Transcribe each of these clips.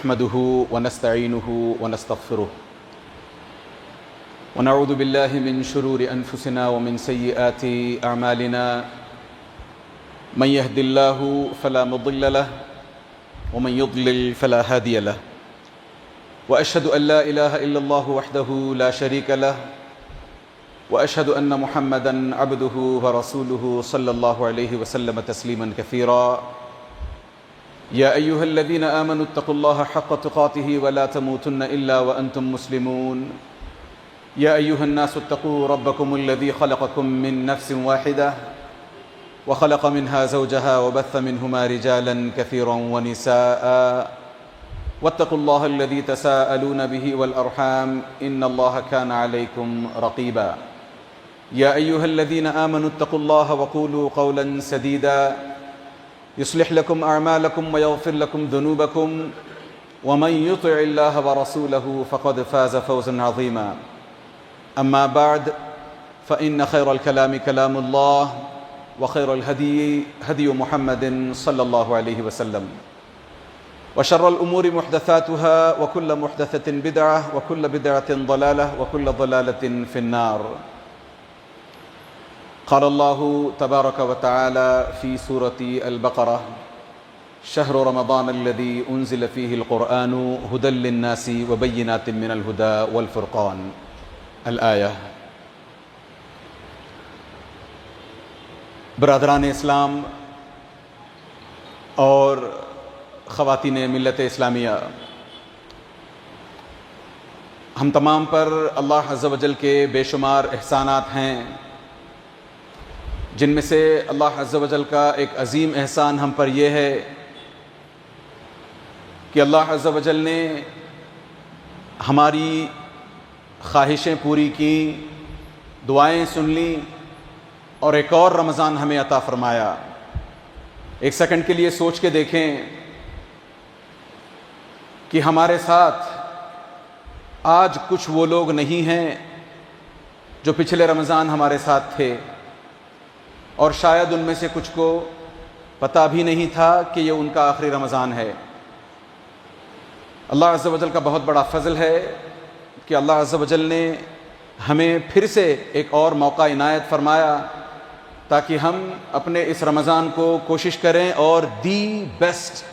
نحمده ونستعينه ونستغفره ونعوذ بالله من شرور أنفسنا ومن سيئات أعمالنا من يهد الله فلا مضل له ومن يضلل فلا هادي له وأشهد أن لا إله إلا الله وحده لا شريك له وأشهد أن محمدًا عبده ورسوله صلى الله عليه وسلم تسليمًا كثيرا يا أيها الذين آمنوا اتقوا الله حق تقاته ولا تموتن إلا وأنتم مسلمون يا أيها الناس اتقوا ربكم الذي خلقكم من نفس واحدة وخلق منها زوجها وبث منهما رجالا كثيرا ونساء واتقوا الله الذي تساءلون به والأرحام إن الله كان عليكم رقيبا يا أيها الذين آمنوا اتقوا الله وقولوا قولا سديدا يصلح لكم أعمالكم ويغفر لكم ذنوبكم ومن يطع الله ورسوله فقد فاز فوزا عظيما أما بعد فإن خير الكلام كلام الله وخير الهدي هدي محمد صلى الله عليه وسلم وشر الأمور محدثاتها وكل محدثة بدعة وكل بدعة ضلالة وكل ضلالة في النار قال الله تبارك وتعالى في سورة البقرة شهر رمضان الذي أنزل فيه القرآن هدى للناس وبينات من الهدى والفرقان الآية۔ برادران اسلام اور خواتین ملت اسلامیہ، ہم تمام پر اللہ عز و جل کے بے شمار احسانات ہیں، جن میں سے اللہ عز و جل کا ایک عظیم احسان ہم پر یہ ہے کہ اللہ عز و جل نے ہماری خواہشیں پوری کیں، دعائیں سن لیں اور ایک اور رمضان ہمیں عطا فرمایا۔ ایک سیکنڈ کے لیے سوچ کے دیکھیں کہ ہمارے ساتھ آج کچھ وہ لوگ نہیں ہیں جو پچھلے رمضان ہمارے ساتھ تھے، اور شاید ان میں سے کچھ کو پتہ بھی نہیں تھا کہ یہ ان کا آخری رمضان ہے۔ اللہ عز و جل کا بہت بڑا فضل ہے کہ اللہ عز و جل نے ہمیں پھر سے ایک اور موقع عنایت فرمایا تاکہ ہم اپنے اس رمضان کو کوشش کریں اور دی بیسٹ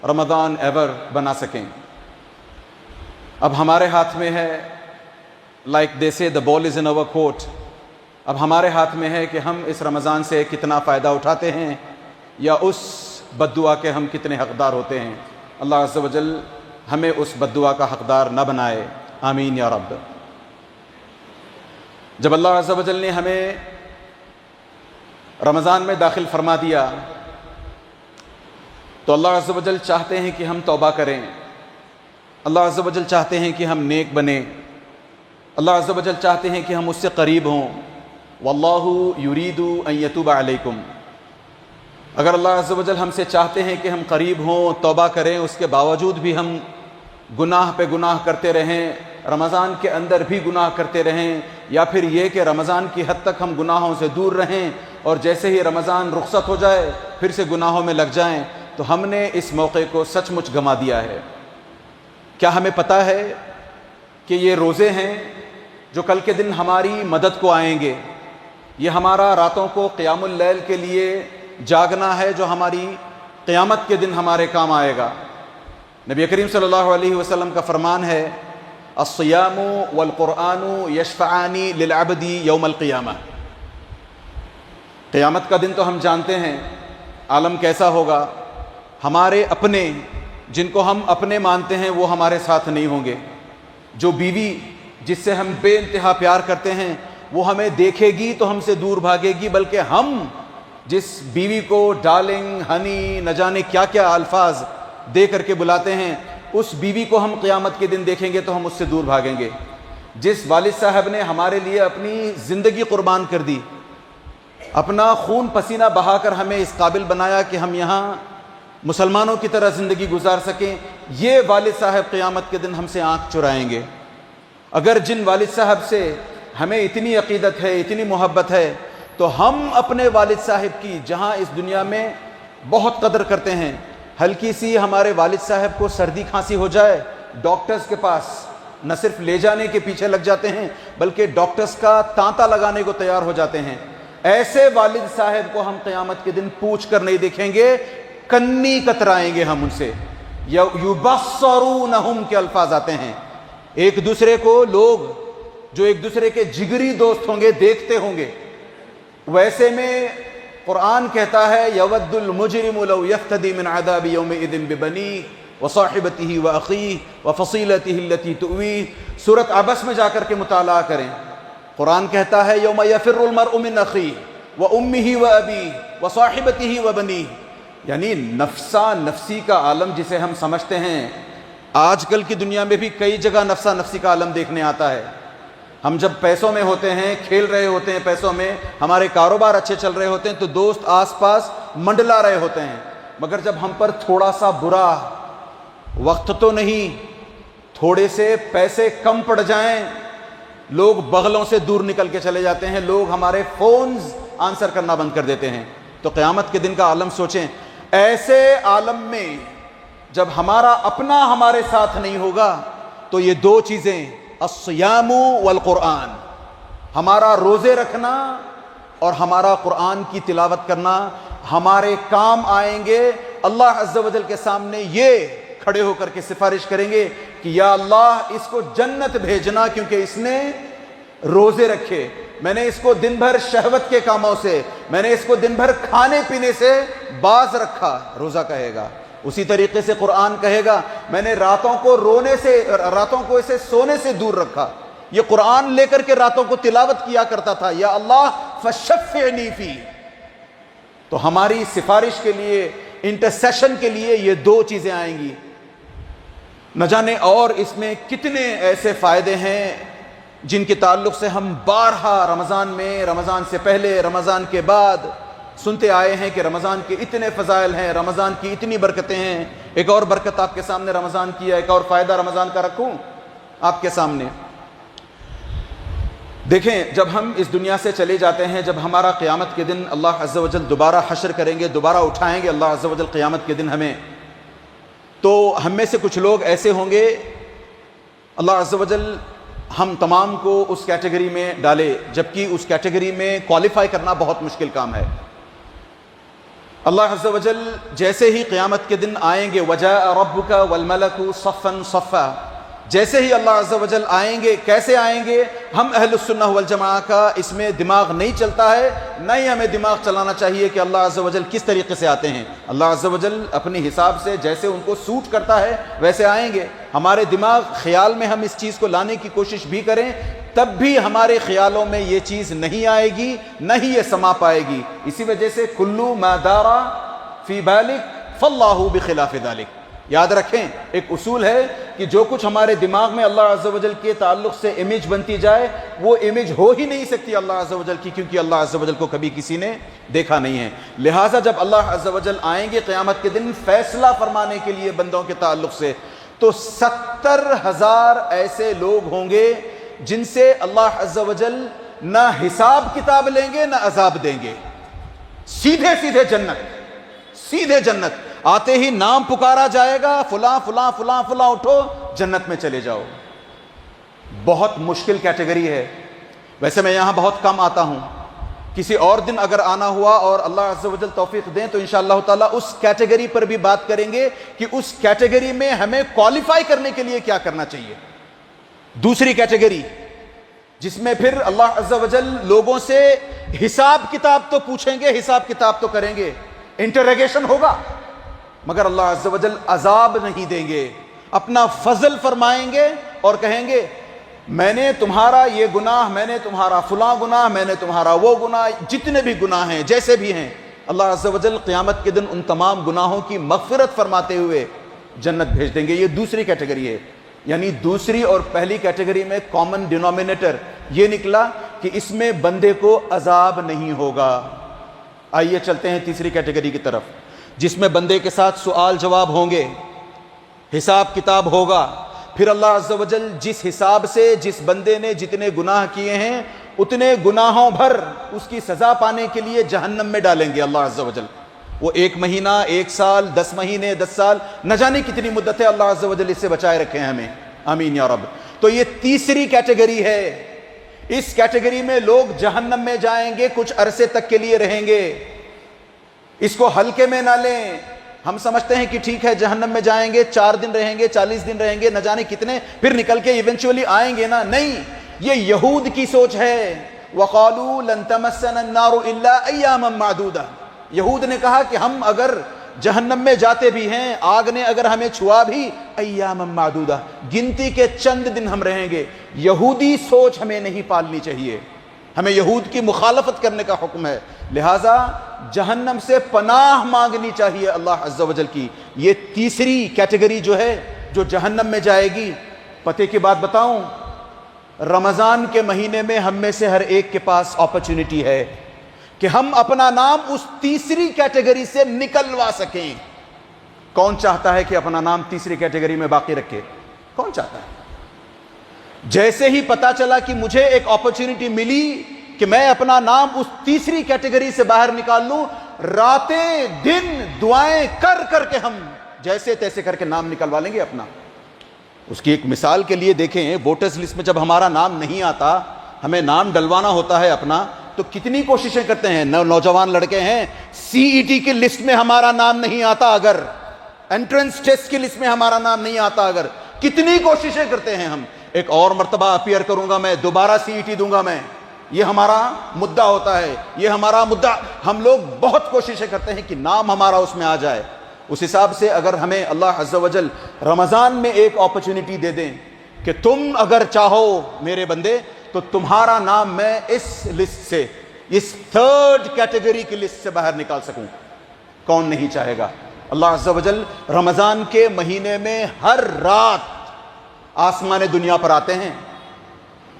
رمضان ایور بنا سکیں۔ اب ہمارے ہاتھ میں ہے، لائک دے سے the ball is in our court، اب ہمارے ہاتھ میں ہے کہ ہم اس رمضان سے کتنا فائدہ اٹھاتے ہیں یا اس بد دعا کے ہم کتنے حقدار ہوتے ہیں۔ اللہ عز و جل ہمیں اس بد دعا کا حقدار نہ بنائے، آمین یا رب۔ جب اللہ عز و جل نے ہمیں رمضان میں داخل فرما دیا تو اللہ عز و جل چاہتے ہیں کہ ہم توبہ کریں، اللہ عز و جل چاہتے ہیں کہ ہم نیک بنیں، اللہ عز و جل چاہتے ہیں کہ ہم اس سے قریب ہوں۔ واللہ یرید ان یتوب علیکم، اگر اللہ عز و جل ہم سے چاہتے ہیں کہ ہم قریب ہوں، توبہ کریں، اس کے باوجود بھی ہم گناہ پہ گناہ کرتے رہیں، رمضان کے اندر بھی گناہ کرتے رہیں، یا پھر یہ کہ رمضان کی حد تک ہم گناہوں سے دور رہیں اور جیسے ہی رمضان رخصت ہو جائے پھر سے گناہوں میں لگ جائیں، تو ہم نے اس موقع کو سچ مچ گنوا دیا ہے۔ کیا ہمیں پتہ ہے کہ یہ روزے ہیں جو کل کے دن ہماری مدد کو آئیں گے؟ یہ ہمارا راتوں کو قیام اللیل کے لیے جاگنا ہے جو ہماری قیامت کے دن ہمارے کام آئے گا۔ نبی کریم صلی اللہ علیہ وسلم کا فرمان ہے الصیام والقرآن یشفعان للعبد یوم القیامہ۔ قیامت کا دن تو ہم جانتے ہیں عالم کیسا ہوگا، ہمارے اپنے جن کو ہم اپنے مانتے ہیں وہ ہمارے ساتھ نہیں ہوں گے، جو بیوی جس سے ہم بے انتہا پیار کرتے ہیں وہ ہمیں دیکھے گی تو ہم سے دور بھاگے گی، بلکہ ہم جس بیوی کو ڈارلنگ، ہنی، نہ جانے کیا کیا الفاظ دے کر کے بلاتے ہیں، اس بیوی کو ہم قیامت کے دن دیکھیں گے تو ہم اس سے دور بھاگیں گے۔ جس والد صاحب نے ہمارے لیے اپنی زندگی قربان کر دی، اپنا خون پسینہ بہا کر ہمیں اس قابل بنایا کہ ہم یہاں مسلمانوں کی طرح زندگی گزار سکیں، یہ والد صاحب قیامت کے دن ہم سے آنکھ چرائیں گے۔ اگر جن والد صاحب سے ہمیں اتنی عقیدت ہے، اتنی محبت ہے، تو ہم اپنے والد صاحب کی جہاں اس دنیا میں بہت قدر کرتے ہیں، ہلکی سی ہمارے والد صاحب کو سردی کھانسی ہو جائے، ڈاکٹرز کے پاس نہ صرف لے جانے کے پیچھے لگ جاتے ہیں بلکہ ڈاکٹرز کا تانتا لگانے کو تیار ہو جاتے ہیں۔ ایسے والد صاحب کو ہم قیامت کے دن پوچھ کر نہیں دیکھیں گے، کنی کترائیں گے ہم ان سے۔ یبصرونہم کے الفاظ آتے ہیں، ایک دوسرے کو لوگ جو ایک دوسرے کے جگری دوست ہوں گے دیکھتے ہوں گے۔ ویسے میں قرآن کہتا ہے یود المجرم لو یفتدی من عذاب یومئذ ببنیہ وصاحبتہ واخیہ وفصیلتہ التی تؤویہ، سورۃ عبس میں جا کر کے مطالعہ کریں۔ قرآن کہتا ہے یوم یفر المرء من اخیہ وامہ وابیہ وصاحبتہ وبنیہ، یعنی نفسا نفسی کا عالم جسے ہم سمجھتے ہیں، آج کل کی دنیا میں بھی کئی جگہ نفسا نفسی کا عالم دیکھنے آتا ہے۔ ہم جب پیسوں میں ہوتے ہیں، کھیل رہے ہوتے ہیں پیسوں میں، ہمارے کاروبار اچھے چل رہے ہوتے ہیں تو دوست آس پاس منڈلا رہے ہوتے ہیں، مگر جب ہم پر تھوڑا سا برا وقت تو نہیں، تھوڑے سے پیسے کم پڑ جائیں، لوگ بغلوں سے دور نکل کے چلے جاتے ہیں، لوگ ہمارے فونز آنسر کرنا بند کر دیتے ہیں۔ تو قیامت کے دن کا عالم سوچیں، ایسے عالم میں جب ہمارا اپنا ہمارے ساتھ نہیں ہوگا تو یہ دو چیزیں الصیام والقرآن، ہمارا روزے رکھنا اور ہمارا قرآن کی تلاوت کرنا ہمارے کام آئیں گے۔ اللہ عز و جل کے سامنے یہ کھڑے ہو کر کے سفارش کریں گے کہ یا اللہ اس کو جنت بھیجنا، کیونکہ اس نے روزے رکھے، میں نے اس کو دن بھر شہوت کے کاموں سے، میں نے اس کو دن بھر کھانے پینے سے باز رکھا، روزہ کہے گا۔ اسی طریقے سے قرآن کہے گا میں نے راتوں کو اسے سونے سے دور رکھا، یہ قرآن لے کر کے راتوں کو تلاوت کیا کرتا تھا، یا اللہ فشفعنی فی۔ تو ہماری سفارش کے لیے، انٹرسیشن کے لیے یہ دو چیزیں آئیں گی۔ نہ جانے اور اس میں کتنے ایسے فائدے ہیں جن کے تعلق سے ہم بارہا رمضان میں، رمضان سے پہلے، رمضان کے بعد سنتے آئے ہیں کہ رمضان کے اتنے فضائل ہیں، رمضان کی اتنی برکتیں ہیں۔ ایک اور برکت آپ کے سامنے رمضان کی ہے، ایک اور فائدہ رمضان کا رکھوں آپ کے سامنے۔ دیکھیں، جب ہم اس دنیا سے چلے جاتے ہیں، جب ہمارا قیامت کے دن اللہ عز و جل دوبارہ حشر کریں گے، دوبارہ اٹھائیں گے اللہ عز و جل قیامت کے دن ہمیں، تو ہم میں سے کچھ لوگ ایسے ہوں گے، اللہ عز و جل ہم تمام کو اس کیٹیگری میں ڈالے، جبکہ اس کیٹیگری میں کوالیفائی کرنا بہت مشکل کام ہے۔ اللہ عز و جل جیسے ہی قیامت کے دن آئیں گے، وجاء ربک والملک صفا صفا، جیسے ہی اللہ عز و جل آئیں گے، کیسے آئیں گے؟ ہم اہل السنہ والجماعہ کا اس میں دماغ نہیں چلتا ہے، نہ ہی ہمیں دماغ چلانا چاہیے کہ اللہ عز و جل کس طریقے سے آتے ہیں۔ اللہ عز و جل اپنے حساب سے جیسے ان کو سوٹ کرتا ہے ویسے آئیں گے۔ ہمارے دماغ خیال میں ہم اس چیز کو لانے کی کوشش بھی کریں، تب بھی ہمارے خیالوں میں یہ چیز نہیں آئے گی، نہ ہی یہ سما پائے گی۔ اسی وجہ سے کلو ما دارا فی بالک فاللہ بخلاف ذلک۔ یاد رکھیں، ایک اصول ہے کہ جو کچھ ہمارے دماغ میں اللہ عز و جل کے تعلق سے امیج بنتی جائے، وہ امیج ہو ہی نہیں سکتی اللہ عز و جل کی، کیونکہ اللہ عز و جل کو کبھی کسی نے دیکھا نہیں ہے۔ لہٰذا جب اللہ عز و جل آئیں گے قیامت کے دن فیصلہ فرمانے کے لیے بندوں کے تعلق سے، تو 70,000 ایسے لوگ ہوں گے جن سے اللہ عز و جل نہ حساب کتاب لیں گے نہ عذاب دیں گے، سیدھے سیدھے جنت، سیدھے جنت۔ آتے ہی نام پکارا جائے گا، فلاں فلاں فلاں فلاں، اٹھو جنت میں چلے جاؤ۔ بہت مشکل کیٹیگری ہے۔ ویسے میں یہاں بہت کم آتا ہوں، کسی اور دن اگر آنا ہوا اور اللہ عز و جل توفیق دیں تو انشاءاللہ تعالیٰ اس کیٹیگری پر بھی بات کریں گے کہ اس کیٹیگری میں ہمیں کوالیفائی کرنے کے لیے کیا کرنا چاہیے۔ دوسری کیٹیگری جس میں پھر اللہ عز و جل لوگوں سے حساب کتاب تو پوچھیں گے، حساب کتاب تو کریں گے، انٹروگیشن ہوگا، مگر اللہ عز و جل عذاب نہیں دیں گے، اپنا فضل فرمائیں گے اور کہیں گے میں نے تمہارا یہ گناہ، میں نے تمہارا فلاں گناہ، میں نے تمہارا وہ گناہ، جتنے بھی گناہ ہیں جیسے بھی ہیں، اللہ عز و جل قیامت کے دن ان تمام گناہوں کی مغفرت فرماتے ہوئے جنت بھیج دیں گے۔ یہ دوسری کیٹیگری ہے۔ یعنی دوسری اور پہلی کیٹیگری میں کامن ڈینومینیٹر یہ نکلا کہ اس میں بندے کو عذاب نہیں ہوگا۔ آئیے چلتے ہیں تیسری کیٹیگری کی طرف، جس میں بندے کے ساتھ سوال جواب ہوں گے، حساب کتاب ہوگا۔ پھر اللہ عز و جل جس حساب سے جس بندے نے جتنے گناہ کیے ہیں اتنے گناہوں بھر اس کی سزا پانے کے لیے جہنم میں ڈالیں گے اللہ عز و جل۔ وہ 1 مہینہ، 1 سال، 10 مہینے، 10 سال، نہ جانے کتنی مدت ہے، اللہ عز و جل اس سے بچائے رکھے ہیں ہمیں، آمین یا رب۔ تو یہ تیسری کیٹیگری ہے، اس کیٹیگری میں لوگ جہنم میں جائیں گے، کچھ عرصے تک کے لیے رہیں گے، اس کو ہلکے میں نہ لیں۔ ہم سمجھتے ہیں کہ ٹھیک ہے جہنم میں جائیں گے، 4 دن رہیں گے، 40 دن رہیں گے، نہ جانے کتنے، پھر نکل کے ایونچولی آئیں گے نا، نہیں، یہ یہود کی سوچ ہے۔ وَقَالُوا لَن تَمَسَّنَا النَّارُ إِلَّا أَيَّامًا مَّعْدُودَةً، یہود نے کہا کہ ہم اگر جہنم میں جاتے بھی ہیں، آگ نے اگر ہمیں چھوا بھی، ایام معدودہ، گنتی کے چند دن ہم رہیں گے۔ یہودی سوچ ہمیں نہیں پالنی چاہیے، ہمیں یہود کی مخالفت کرنے کا حکم ہے، لہٰذا جہنم سے پناہ مانگنی چاہیے اللہ عز و جل کی۔ یہ تیسری کیٹیگری جو ہے جو جہنم میں جائے گی، پتے کی بات بتاؤں، رمضان کے مہینے میں ہم میں سے ہر ایک کے پاس اپرچونٹی ہے کہ ہم اپنا نام اس تیسری کیٹیگری سے نکلوا سکیں۔ کون چاہتا ہے کہ اپنا نام تیسری کیٹیگری میں باقی رکھے؟ کون چاہتا ہے؟ جیسے ہی پتا چلا کہ مجھے ایک اپرچونٹی ملی کہ میں اپنا نام اس تیسری کیٹیگری سے باہر نکال لوں، راتیں دن دعائیں کر کر کے ہم جیسے تیسے کر کے نام نکلوا لیں گے اپنا۔ اس کی ایک مثال کے لیے دیکھیں، ووٹرز لسٹ میں جب ہمارا نام نہیں آتا، ہمیں نام ڈلوانا ہوتا ہے اپنا، تو کتنی کوششیں کرتے ہیں، نوجوان لڑکے ہیں، سی ای ٹی کی لسٹ میں ہمارا نام نہیں آتا، اگر انٹرنس ٹیسٹ کی لسٹ میں ہمارا نام نہیں آتا، اگر کتنی کوششیں کرتے ہیں ہم، ایک اور مرتبہ اپیئر کروں گا میں، دوبارہ سی ای ٹی دوں گا میں، یہ ہمارا مدعا ہوتا ہے، یہ ہمارا مدعا، ہم لوگ بہت کوششیں کرتے ہیں کہ نام ہمارا اس میں آ جائے۔ اس حساب سے اگر ہمیں اللہ عز و جل رمضان میں ایک اپرچونٹی دے دیں کہ تم اگر چاہو میرے بندے تو تمہارا نام میں اس لسٹ سے، اس 3rd کیٹیگری کی لسٹ سے باہر نکال سکوں، کون نہیں چاہے گا؟ اللہ عز و جل رمضان کے مہینے میں ہر رات آسمان دنیا پر آتے ہیں،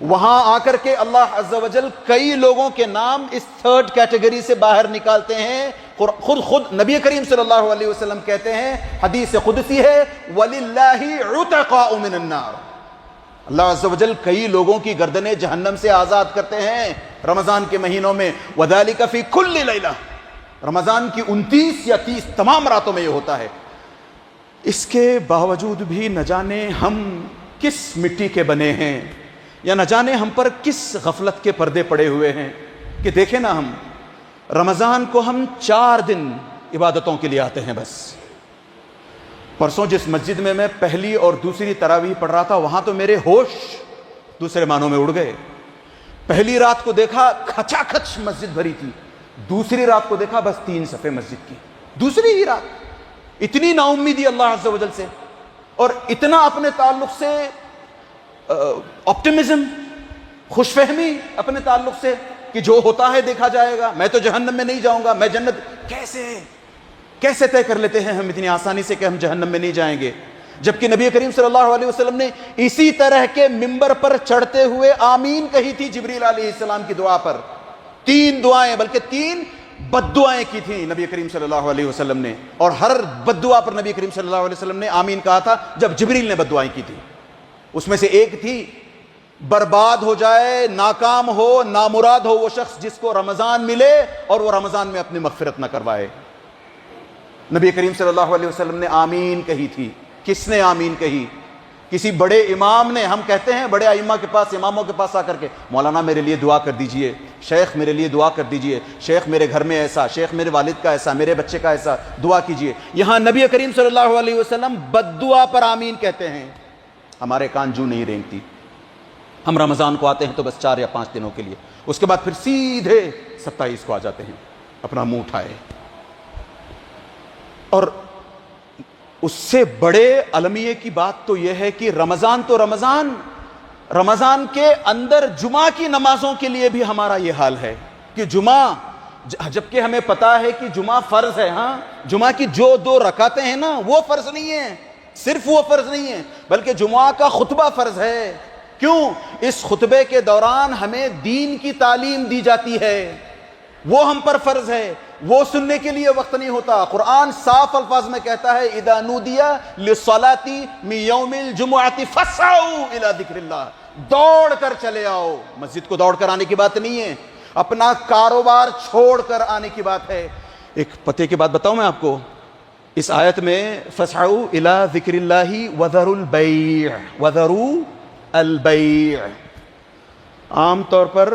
وہاں آ کر کے اللہ عز و جل کئی لوگوں کے نام اس 3rd کیٹیگری سے باہر نکالتے ہیں۔ خود نبی کریم صلی اللہ علیہ وسلم کہتے ہیں، حدیث قدسی ہے، وَلِلَّهِ عُتَقَاءُ مِنَ النَّارِ، اللہ عز و جل کئی لوگوں کی گردنیں جہنم سے آزاد کرتے ہیں رمضان کے مہینوں میں، وَذَلِكَ فِي كُلِّ لَيْلَةٍ، رمضان کی 29 یا 30 تمام راتوں میں یہ ہوتا ہے۔ اس کے باوجود بھی نہ جانے ہم کس مٹی کے بنے ہیں، یا نہ جانے ہم پر کس غفلت کے پردے پڑے ہوئے ہیں کہ دیکھیں نا، ہم رمضان کو ہم 4 دن عبادتوں کے لیے آتے ہیں بس۔ پرسوں جس مسجد میں میں پہلی اور دوسری تراویح پڑھ رہا تھا، وہاں تو میرے ہوش دوسرے معنوں میں اڑ گئے۔ پہلی رات کو دیکھا کھچا کھچ مسجد بھری تھی، دوسری رات کو دیکھا بس 3 صفحے مسجد کی، دوسری ہی رات۔ اتنی نا امیدی اللہ عز و جل سے، اور اتنا اپنے تعلق سے آپٹیمزم، خوش فہمی اپنے تعلق سے کہ جو ہوتا ہے دیکھا جائے گا، میں تو جہنم میں نہیں جاؤں گا، میں جنت، کیسے طے کر لیتے ہیں ہم اتنی آسانی سے کہ ہم جہنم میں نہیں جائیں گے؟ جبکہ نبی کریم صلی اللہ علیہ وسلم نے اسی طرح کے ممبر پر چڑھتے ہوئے آمین کہی تھی جبریل علیہ السلام کی دعا پر، 3 دعائیں، بلکہ 3 بد دعائیں کی تھیں نبی کریم صلی اللہ علیہ وسلم نے، اور ہر بد دعا پر نبی کریم صلی اللہ علیہ وسلم نے آمین کہا تھا جب جبریل نے بد دعائیں کی تھی۔ اس میں سے ایک تھی، برباد ہو جائے، ناکام ہو، نامراد ہو وہ شخص جس کو رمضان ملے اور وہ رمضان میں اپنی مغفرت نہ کروائے۔ نبی کریم صلی اللہ علیہ وسلم نے آمین کہی تھی۔ کس نے آمین کہی؟ کسی بڑے امام نے۔ ہم کہتے ہیں بڑے ائمہ کے پاس، اماموں کے پاس آ کر کے، مولانا میرے لیے دعا کر دیجئے، شیخ میرے لیے دعا کر دیجئے، شیخ میرے گھر میں ایسا، شیخ میرے والد کا ایسا، میرے بچے کا ایسا، دعا کیجئے۔ یہاں نبی کریم صلی اللہ علیہ وسلم بد دعا پر آمین کہتے ہیں، ہمارے کان جوں نہیں رینگتی۔ ہم رمضان کو آتے ہیں تو بس 4 یا 5 دنوں کے لیے، اس کے بعد پھر سیدھے 27 کو آ جاتے ہیں اپنا منہ اٹھائے۔ اور اس سے بڑے المیے کی بات تو یہ ہے کہ رمضان تو رمضان کے اندر جمعہ کی نمازوں کے لیے بھی ہمارا یہ حال ہے کہ جمعہ، جبکہ ہمیں پتا ہے کہ جمعہ فرض ہے، ہاں جمعہ کی جو 2 رکعتیں ہیں نا وہ فرض نہیں ہیں، صرف وہ فرض نہیں ہے بلکہ جمعہ کا خطبہ فرض ہے۔ کیوں؟ اس خطبے کے دوران ہمیں دین کی تعلیم دی جاتی ہے، وہ ہم پر فرض ہے، وہ سننے کے لیے وقت نہیں ہوتا۔ قرآن صاف الفاظ میں کہتا ہے اذا نودی للصلاۃ من یوم الجمعۃ فاسعوا الی ذکر اللہ، دوڑ کر چلے آؤ۔ مسجد کو دوڑ کر آنے کی بات نہیں ہے، اپنا کاروبار چھوڑ کر آنے کی بات ہے۔ ایک پتے کی بات بتاؤں میں آپ کو، اس آیت میں فَاسْعَوْا إِلَىٰ ذِكْرِ اللَّهِ وَذَرُوا الْبَيْعَ وَذَرُوا الْبَيْعَ، عام طور پر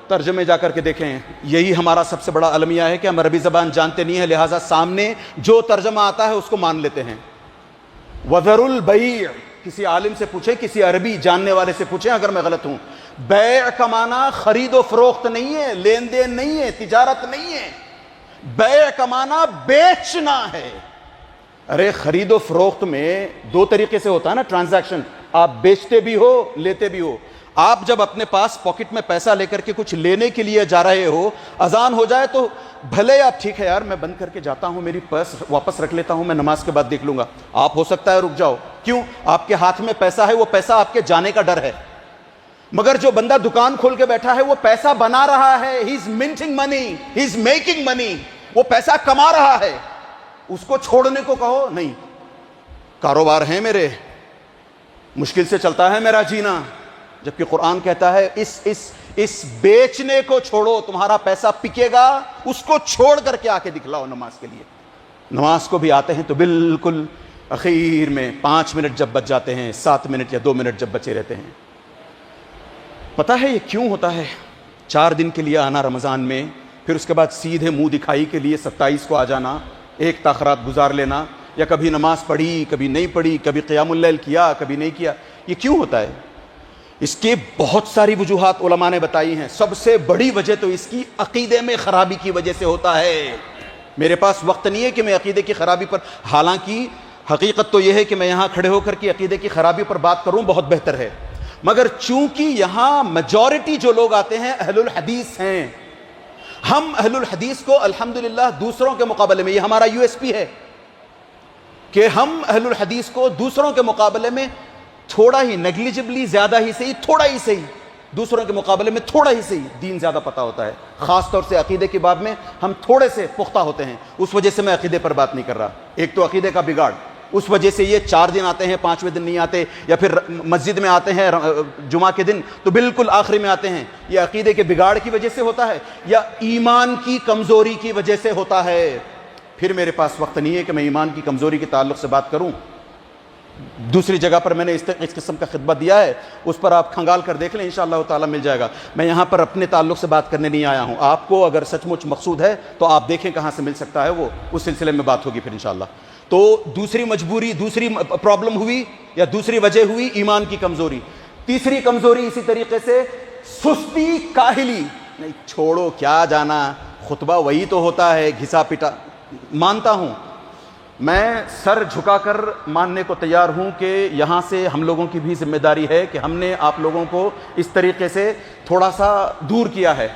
ترجمے جا کر کے دیکھیں، یہی ہمارا سب سے بڑا المیہ ہے کہ ہم عربی زبان جانتے نہیں ہیں، لہٰذا سامنے جو ترجمہ آتا ہے اس کو مان لیتے ہیں۔ وَذَرُوا الْبَيْعَ، کسی عالم سے پوچھیں، کسی عربی جاننے والے سے پوچھیں اگر میں غلط ہوں۔ بیع کا معنی خرید و فروخت نہیں ہے، لین دین نہیں ہے، تجارت نہیں ہے۔ بیع کا معنی بیچنا ہے۔ ارے خرید و فروخت میں دو طریقے سے ہوتا ہے نا ٹرانزیکشن، آپ بیچتے بھی ہو لیتے بھی ہو۔ آپ جب اپنے پاس پاکٹ میں پیسہ لے کر کے کچھ لینے کے لیے جا رہے ہو، اذان ہو جائے تو بھلے آپ ٹھیک ہے یار میں بند کر کے جاتا ہوں، میری پرس واپس رکھ لیتا ہوں، میں نماز کے بعد دیکھ لوں گا، آپ ہو سکتا ہے رک جاؤ، کیوں؟ آپ کے ہاتھ میں پیسہ ہے، وہ پیسہ آپ کے جانے کا ڈر ہے۔ مگر جو بندہ دکان کھول کے بیٹھا ہے وہ پیسہ بنا رہا ہے، ہی از منٹنگ منی، ہی از میکنگ منی، وہ پیسہ کما رہا ہے، اس کو چھوڑنے کو کہو نہیں، کاروبار ہے میرے، مشکل سے چلتا ہے میرا جینا، جبکہ قرآن کہتا ہے اس بیچنے کو چھوڑو، تمہارا پیسہ پکے گا، اس کو چھوڑ کر کے آ کے دکھلاؤ نماز کے لیے۔ نماز کو بھی آتے ہیں تو بالکل اخیر میں 5 منٹ جب بچ جاتے ہیں، 7 منٹ یا 2 منٹ جب بچے رہتے ہیں۔ پتہ ہے یہ کیوں ہوتا ہے؟ 4 دن کے لیے آنا رمضان میں، پھر اس کے بعد سیدھے منہ دکھائی کے لیے 27 کو آ جانا، ایک تاخرات گزار لینا، یا کبھی نماز پڑھی کبھی نہیں پڑھی، کبھی قیام اللیل کیا کبھی نہیں کیا۔ یہ کیوں ہوتا ہے؟ اس کے بہت ساری وجوہات علماء نے بتائی ہیں، سب سے بڑی وجہ تو اس کی عقیدے میں خرابی کی وجہ سے ہوتا ہے۔ میرے پاس وقت نہیں ہے کہ میں عقیدے کی خرابی پر، حالانکہ حقیقت تو یہ ہے کہ میں یہاں کھڑے ہو کر کے عقیدے کی خرابی پر بات کروں، بہت بہتر ہے، مگر چونکہ یہاں میجورٹی جو لوگ آتے ہیں اہل الحدیث ہیں، ہم اہل الحدیث کو الحمدللہ دوسروں کے مقابلے میں، یہ ہمارا یو ایس پی ہے کہ ہم اہل الحدیث کو دوسروں کے مقابلے میں تھوڑا ہی نیگلیجبلی، زیادہ ہی صحیح، تھوڑا ہی صحیح، دوسروں کے مقابلے میں تھوڑا ہی صحیح دین زیادہ پتہ ہوتا ہے، خاص طور سے عقیدے کی بات میں ہم تھوڑے سے پختہ ہوتے ہیں، اس وجہ سے میں عقیدے پر بات نہیں کر رہا۔ ایک تو عقیدے کا بگاڑ، اس وجہ سے یہ 4 دن آتے ہیں 5ویں دن نہیں آتے، یا پھر مسجد میں آتے ہیں جمعہ کے دن تو بالکل آخری میں آتے ہیں، یہ عقیدے کے بگاڑ کی وجہ سے ہوتا ہے یا ایمان کی کمزوری کی وجہ سے ہوتا ہے۔ پھر میرے پاس وقت نہیں ہے کہ میں ایمان کی کمزوری کے تعلق سے بات کروں، دوسری جگہ پر میں نے اس قسم کا خطبہ دیا ہے، اس پر آپ کھنگال کر دیکھ لیں، انشاءاللہ تعالی مل جائے گا۔ میں یہاں پر اپنے تعلق سے بات کرنے نہیں آیا ہوں، آپ کو اگر سچ مچ مقصود ہے تو آپ دیکھیں کہاں سے مل سکتا ہے، وہ اس سلسلے میں بات ہوگی پھر انشاءاللہ۔ تو دوسری مجبوری، دوسری پرابلم ہوئی یا دوسری وجہ ہوئی ایمان کی کمزوری۔ تیسری کمزوری اسی طریقے سے سستی، کاہلی، نہیں چھوڑو کیا جانا، خطبہ وہی تو ہوتا ہے، گھسا پٹا۔ مانتا ہوں، میں سر جھکا کر ماننے کو تیار ہوں کہ یہاں سے ہم لوگوں کی بھی ذمہ داری ہے کہ ہم نے آپ لوگوں کو اس طریقے سے تھوڑا سا دور کیا ہے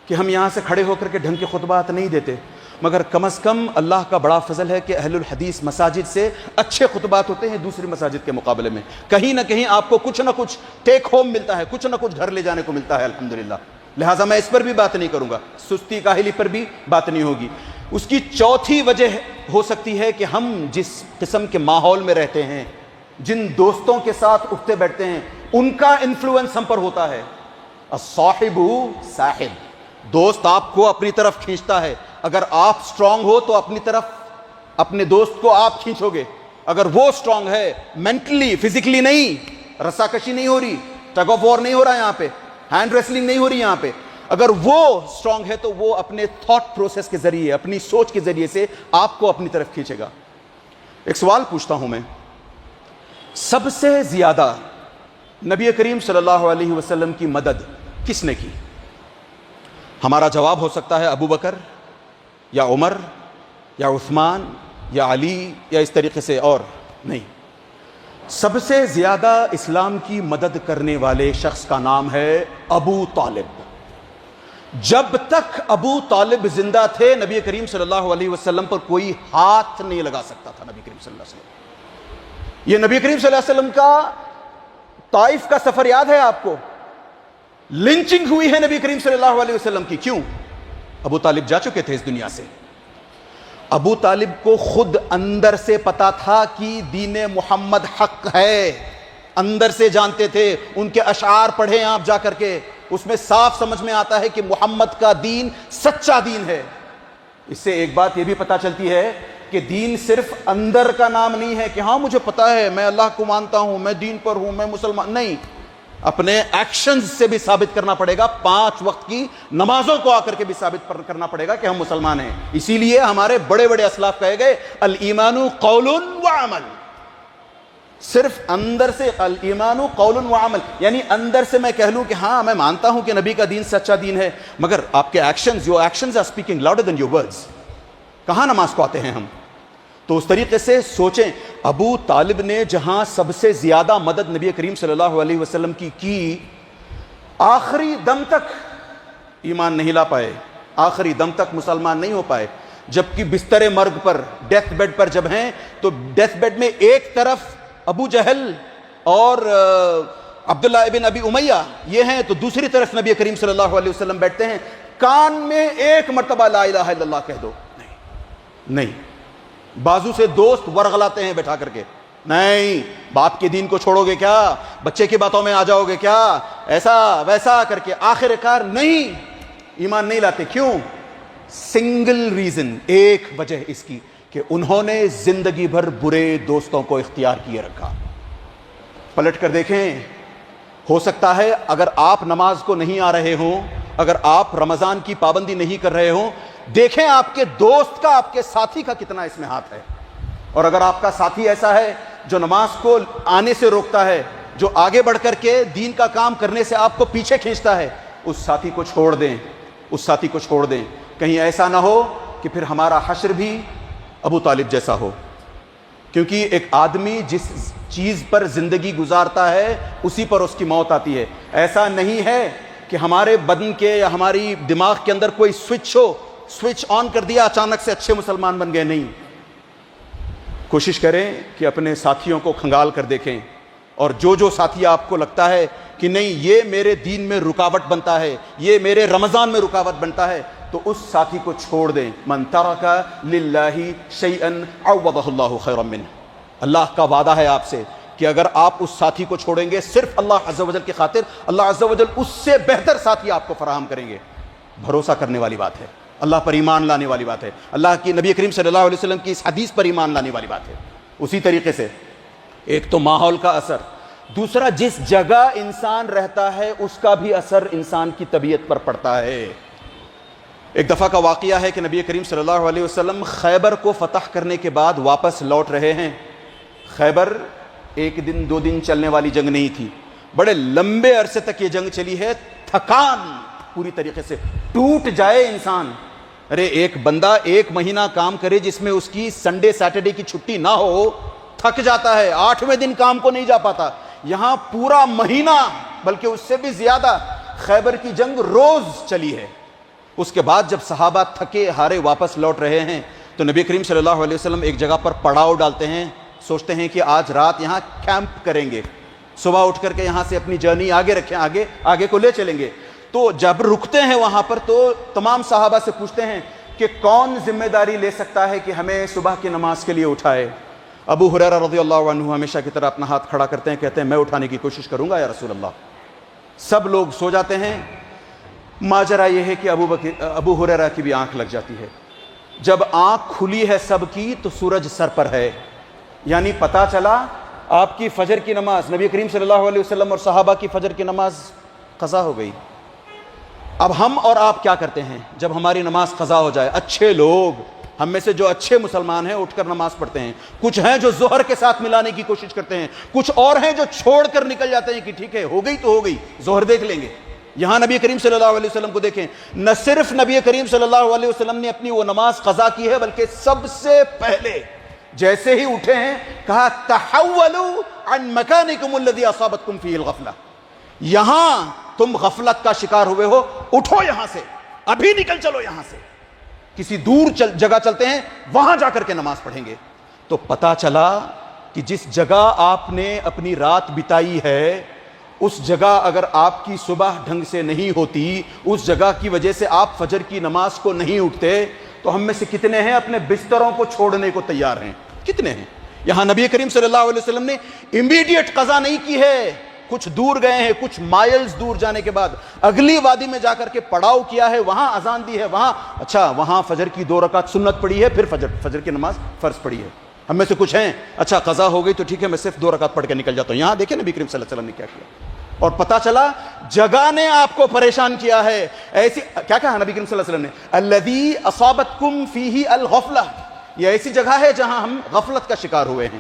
کہ ہم یہاں سے کھڑے ہو کر کے ڈھنگ کے خطبات نہیں دیتے، مگر کم از کم اللہ کا بڑا فضل ہے کہ اہل الحدیث مساجد سے اچھے خطبات ہوتے ہیں دوسری مساجد کے مقابلے میں، کہیں نہ کہیں آپ کو کچھ نہ کچھ ٹیک ہوم ملتا ہے، کچھ نہ کچھ گھر لے جانے کو ملتا ہے الحمدللہ۔ لہٰذا میں اس پر بھی بات نہیں کروں گا، سستی کاہلی پر بھی بات نہیں ہوگی۔ اس کی چوتھی وجہ ہو سکتی ہے کہ ہم جس قسم کے ماحول میں رہتے ہیں، جن دوستوں کے ساتھ اٹھتے بیٹھتے ہیں، ان کا انفلوئنس ہم پر ہوتا ہے۔ الصاحب صاحب، دوست آپ کو اپنی طرف کھینچتا ہے، اگر آپ سٹرونگ ہو تو اپنی طرف اپنے دوست کو آپ کھینچو گے، اگر وہ سٹرونگ ہے مینٹلی فزیکلی نہیں، رساکشی نہیں ہو رہی، ٹگ آف وار نہیں ہو رہا یہاں پہ، ہینڈ ریسلنگ نہیں ہو رہی یہاں پہ، اگر وہ سٹرونگ ہے تو وہ اپنے تھاٹ پروسیس کے ذریعے، اپنی سوچ کے ذریعے سے آپ کو اپنی طرف کھینچے گا۔ ایک سوال پوچھتا ہوں میں، سب سے زیادہ نبی کریم صلی اللہ علیہ وسلم کی مدد کس نے کی؟ ہمارا جواب ہو سکتا ہے ابو بکر یا عمر یا عثمان یا علی یا اس طریقے سے، اور نہیں، سب سے زیادہ اسلام کی مدد کرنے والے شخص کا نام ہے ابو طالب۔ جب تک ابو طالب زندہ تھے نبی کریم صلی اللہ علیہ وسلم پر کوئی ہاتھ نہیں لگا سکتا تھا۔ نبی کریم صلی اللہ علیہ وسلم، یہ نبی کریم صلی اللہ علیہ وسلم کا طائف کا سفر یاد ہے آپ کو؟ لنچنگ ہوئی ہے نبی کریم صلی اللہ علیہ وسلم کی، کیوں؟ ابو طالب جا چکے تھے اس دنیا سے۔ ابو طالب کو خود اندر سے پتا تھا کہ دین محمد حق ہے، اندر سے جانتے تھے، ان کے اشعار پڑھیں آپ جا کر کے، اس میں صاف سمجھ میں آتا ہے کہ محمد کا دین سچا دین ہے۔ اس سے ایک بات یہ بھی پتہ چلتی ہے کہ دین صرف اندر کا نام نہیں ہے کہ ہاں مجھے پتہ ہے میں اللہ کو مانتا ہوں، میں دین پر ہوں، میں مسلمان، نہیں، اپنے ایکشنز سے بھی ثابت کرنا پڑے گا، 5 وقت کی نمازوں کو آ کر کے بھی ثابت کرنا پڑے گا کہ ہم مسلمان ہیں۔ اسی لیے ہمارے بڑے بڑے اسلاف کہے گئے الایمان قول و عمل، صرف اندر سے الایمان قول و عمل، یعنی اندر سے میں کہہ لوں کہ ہاں میں مانتا ہوں کہ نبی کا دین سچا دین ہے، مگر آپ کے actions, your actions are speaking louder than your words, کہاں نماز کو آتے ہیں ہم؟ تو اس طریقے سے سوچیں، ابو طالب نے جہاں سب سے زیادہ مدد نبی کریم صلی اللہ علیہ وسلم کی آخری دم تک ایمان نہیں لا پائے، آخری دم تک مسلمان نہیں ہو پائے، جبکہ بستر مرگ پر، ڈیتھ بیڈ پر جب ہیں تو ڈیتھ بیڈ میں ایک طرف ابو جہل اور عبداللہ ابن ابی امیہ یہ ہیں، تو دوسری طرف نبی کریم صلی اللہ علیہ وسلم بیٹھتے ہیں، کان میں ایک مرتبہ لا الہ الا اللہ کہہ دو، نہیں، بازو سے دوست ورغلاتے ہیں بیٹھا کر کے، نہیں، باپ کے دین کو چھوڑو گے کیا، بچے کی باتوں میں آ جاؤ گے کیا، ایسا ویسا کر کے آخر کار نہیں، ایمان نہیں لاتے۔ کیوں؟ سنگل ریزن، ایک وجہ اس کی کہ انہوں نے زندگی بھر برے دوستوں کو اختیار کیے رکھا۔ پلٹ کر دیکھیں، ہو سکتا ہے اگر آپ نماز کو نہیں آ رہے ہوں، اگر آپ رمضان کی پابندی نہیں کر رہے ہوں، دیکھیں آپ کے دوست کا، آپ کے ساتھی کا کتنا اس میں ہاتھ ہے، اور اگر آپ کا ساتھی ایسا ہے جو نماز کو آنے سے روکتا ہے، جو آگے بڑھ کر کے دین کا کام کرنے سے آپ کو پیچھے کھینچتا ہے، اس ساتھی کو چھوڑ دیں، اس ساتھی کو چھوڑ دیں، کہیں ایسا نہ ہو کہ پھر ہمارا حشر بھی ابو طالب جیسا ہو، کیونکہ ایک آدمی جس چیز پر زندگی گزارتا ہے اسی پر اس کی موت آتی ہے۔ ایسا نہیں ہے کہ ہمارے بدن کے یا ہماری دماغ کے اندر کوئی سوئچ ہو، سوئچ آن کر دیا اچانک سے اچھے مسلمان بن گئے، نہیں۔ کوشش کریں کہ اپنے ساتھیوں کو کھنگال کر دیکھیں، اور جو ساتھی آپ کو لگتا ہے کہ نہیں یہ میرے دین میں رکاوٹ بنتا ہے، یہ میرے رمضان میں رکاوٹ بنتا ہے، تو اس ساتھی کو چھوڑ دیں۔ من ترک للہ شیئا عوضہ اللہ خیرا منہ، اللہ کا وعدہ ہے آپ سے کہ اگر آپ اس ساتھی کو چھوڑیں گے صرف اللہ عز و جل کی خاطر، اللہ عز و جل اس سے بہتر ساتھی آپ کو فراہم کریں گے۔ بھروسہ کرنے والی بات ہے، اللہ پر ایمان لانے والی بات ہے، اللہ کی نبی کریم صلی اللہ علیہ وسلم کی اس حدیث پر ایمان لانے والی بات ہے۔ اسی طریقے سے ایک تو ماحول کا اثر، دوسرا جس جگہ انسان رہتا ہے اس کا بھی اثر انسان کی طبیعت پر پڑتا ہے۔ ایک دفعہ کا واقعہ ہے کہ نبی کریم صلی اللہ علیہ وسلم خیبر کو فتح کرنے کے بعد واپس لوٹ رہے ہیں۔ خیبر 1 دن 2 دن چلنے والی جنگ نہیں تھی، بڑے لمبے عرصے تک یہ جنگ چلی ہے، تھکان پوری طریقے سے، ٹوٹ جائے انسان۔ ارے ایک بندہ 1 مہینہ کام کرے جس میں اس کی سنڈے سیٹرڈے کی چھٹی نہ ہو، تھک جاتا ہے، 8ویں دن کام کو نہیں جا پاتا۔ یہاں پورا مہینہ بلکہ اس سے بھی زیادہ خیبر کی جنگ روز چلی ہے۔ اس کے بعد جب صحابہ تھکے ہارے واپس لوٹ رہے ہیں تو نبی کریم صلی اللہ علیہ وسلم ایک جگہ پر پڑاؤ ڈالتے ہیں، سوچتے ہیں کہ آج رات یہاں کیمپ کریں گے، صبح اٹھ کر کے یہاں سے اپنی جرنی آگے رکھیں، آگے کو لے چلیں گے۔ تو جب رکتے ہیں وہاں پر تو تمام صحابہ سے پوچھتے ہیں کہ کون ذمہ داری لے سکتا ہے کہ ہمیں صبح کی نماز کے لیے اٹھائے؟ ابو ہریرہ رضی اللہ عنہ ہمیشہ کی طرح اپنا ہاتھ کھڑا کرتے ہیں، کہتے ہیں میں اٹھانے کی کوشش کروں گا یا رسول اللہ۔ سب لوگ سو جاتے ہیں۔ ماجرا یہ ہے کہ ابو ہریرہ کی بھی آنکھ لگ جاتی ہے۔ جب آنکھ کھلی ہے سب کی تو سورج سر پر ہے، یعنی پتہ چلا آپ کی فجر کی نماز، نبی کریم صلی اللہ علیہ وسلم اور صحابہ کی فجر کی نماز قضا ہو گئی۔ اب ہم اور آپ کیا کرتے ہیں جب ہماری نماز قضا ہو جائے؟ اچھے لوگ، ہم میں سے جو اچھے مسلمان ہیں اٹھ کر نماز پڑھتے ہیں، کچھ ہیں جو ظہر کے ساتھ ملانے کی کوشش کرتے ہیں، کچھ اور ہیں جو چھوڑ کر نکل جاتے ہیں کہ ٹھیک ہے ہو گئی تو ہو گئی، ظہر دیکھ لیں گے۔ یہاں نبی کریم صلی اللہ علیہ وسلم کو دیکھیں، نہ صرف نبی کریم صلی اللہ علیہ وسلم نے اپنی وہ نماز قضا کی ہے بلکہ سب سے پہلے جیسے ہی اٹھے ہیں کہا تحولوا عن مکانکم الذی اصابتکم فیہ الغفلہ، یہاں تم غفلت کا شکار ہوئے ہو، اٹھو یہاں سے، ابھی نکل چلو یہاں سے، کسی دور جگہ چلتے ہیں وہاں جا کر کے نماز پڑھیں گے۔ تو پتہ چلا کہ جس جگہ آپ نے اپنی رات بتائی ہے اس جگہ اگر آپ کی صبح ڈھنگ سے نہیں ہوتی، اس جگہ کی وجہ سے آپ فجر کی نماز کو نہیں اٹھتے، تو ہم میں سے کتنے ہیں اپنے بستروں کو چھوڑنے کو تیار ہیں؟ کتنے ہیں؟ یہاں نبی کریم صلی اللہ علیہ وسلم نے امیڈیٹ قضا نہیں کی ہے، کچھ دور گئے ہیں، کچھ مائلز دور جانے کے بعد اگلی وادی میں جا کر کے پڑاؤ کیا ہے، وہاں اذان دی ہے، وہاں اچھا وہاں فجر کی 2 رکعت سنت پڑھی ہے، پھر فجر کی نماز فرض پڑھی ہے. ہم میں سے کچھ ہیں اچھا قضا ہو گئی تو ٹھیک ہے میں صرف 2 رکعت پڑھ کے نکل جاتا ہوں. یہاں دیکھیں نبی کریم صلی اللہ علیہ وسلم نے کیا کیا، اور پتہ چلا جگہ نے آپ کو پریشان کیا ہے. ایسی کیا کہا نبی کریم صلی اللہ علیہ وسلم نے، الذی اصابتکم فیہ الغفلہ، یہ ایسی جگہ ہے جہاں ہم غفلت کا شکار ہوئے ہیں.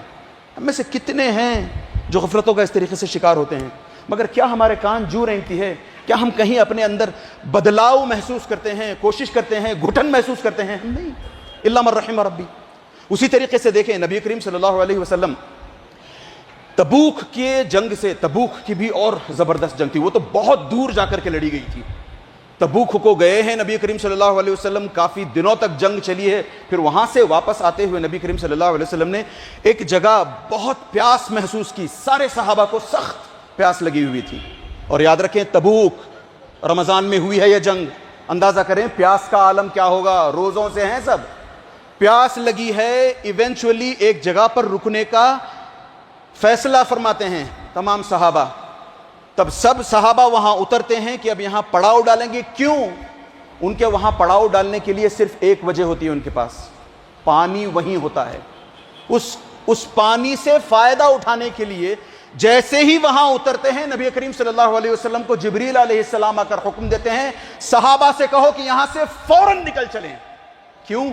ہم میں سے کتنے ہیں جو غفلتوں کا اس طریقے سے شکار ہوتے ہیں، مگر کیا ہمارے کان جو رینگتی ہے؟ کیا ہم کہیں اپنے اندر بدلاؤ محسوس کرتے ہیں، کوشش کرتے ہیں، گھٹن محسوس کرتے ہیں؟ ہم نہیں، الا من رحم ربی. اسی طریقے سے دیکھیں نبی کریم صلی اللہ علیہ وسلم تبوک کے جنگ سے، تبوک کی بھی اور زبردست جنگ تھی، وہ تو بہت دور جا کر کے لڑی گئی تھی. تبوک کو گئے ہیں نبی کریم صلی اللہ علیہ وسلم، کافی دنوں تک جنگ چلی ہے. پھر وہاں سے واپس آتے ہوئے نبی کریم صلی اللہ علیہ وسلم نے ایک جگہ بہت پیاس محسوس کی. سارے صحابہ کو سخت پیاس لگی ہوئی تھی. اور یاد رکھیں تبوک رمضان میں ہوئی ہے یہ جنگ، اندازہ کریں پیاس کا عالم کیا ہوگا. روزوں سے ہیں سب، پیاس لگی ہے. ایونچولی ایک جگہ پر رکنے کا فیصلہ فرماتے ہیں تمام صحابہ. تب سب صحابہ وہاں اترتے ہیں کہ اب یہاں پڑاؤ ڈالیں گے. کیوں؟ ان کے وہاں پڑاؤ ڈالنے کے لیے صرف ایک وجہ ہوتی ہے، ان کے پاس پانی وہیں ہوتا ہے. اس پانی سے فائدہ اٹھانے کے لیے جیسے ہی وہاں اترتے ہیں نبی کریم صلی اللہ علیہ وسلم کو جبریل علیہ السلام آ کر حکم دیتے ہیں صحابہ سے کہو کہ یہاں سے فوراً نکل چلیں. کیوں؟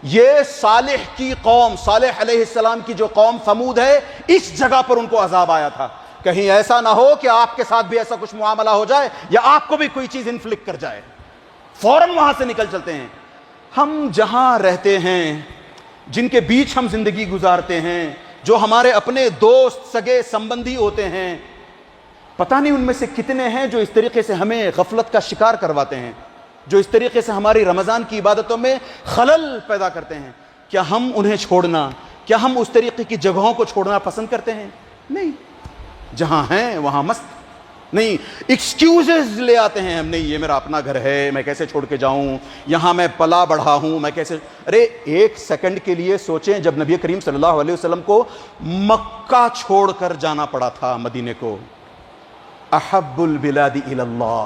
یہ صالح کی قوم، صالح علیہ السلام کی جو قوم ثمود ہے، اس جگہ پر ان کو عذاب آیا تھا. کہیں ایسا نہ ہو کہ آپ کے ساتھ بھی ایسا کچھ معاملہ ہو جائے یا آپ کو بھی کوئی چیز انفلکٹ کر جائے. فوراً وہاں سے نکل چلتے ہیں. ہم جہاں رہتے ہیں، جن کے بیچ ہم زندگی گزارتے ہیں، جو ہمارے اپنے دوست سگے سمبندھی ہوتے ہیں، پتہ نہیں ان میں سے کتنے ہیں جو اس طریقے سے ہمیں غفلت کا شکار کرواتے ہیں، جو اس طریقے سے ہماری رمضان کی عبادتوں میں خلل پیدا کرتے ہیں. کیا ہم انہیں چھوڑنا، کیا ہم اس طریقے کی جگہوں کو چھوڑنا پسند کرتے ہیں؟ نہیں. جہاں ہیں وہاں مست نہیں. ایکسکیوزز لے آتے ہیں ہم، نہیں یہ میرا اپنا گھر ہے، میں کیسے چھوڑ کے جاؤں، یہاں میں پلا بڑھا ہوں، میں کیسے. ارے ایک سیکنڈ کے لیے سوچیں، جب نبی کریم صلی اللہ علیہ وسلم کو مکہ چھوڑ کر جانا پڑا تھا مدینے کو، احب البلاد الی اللہ،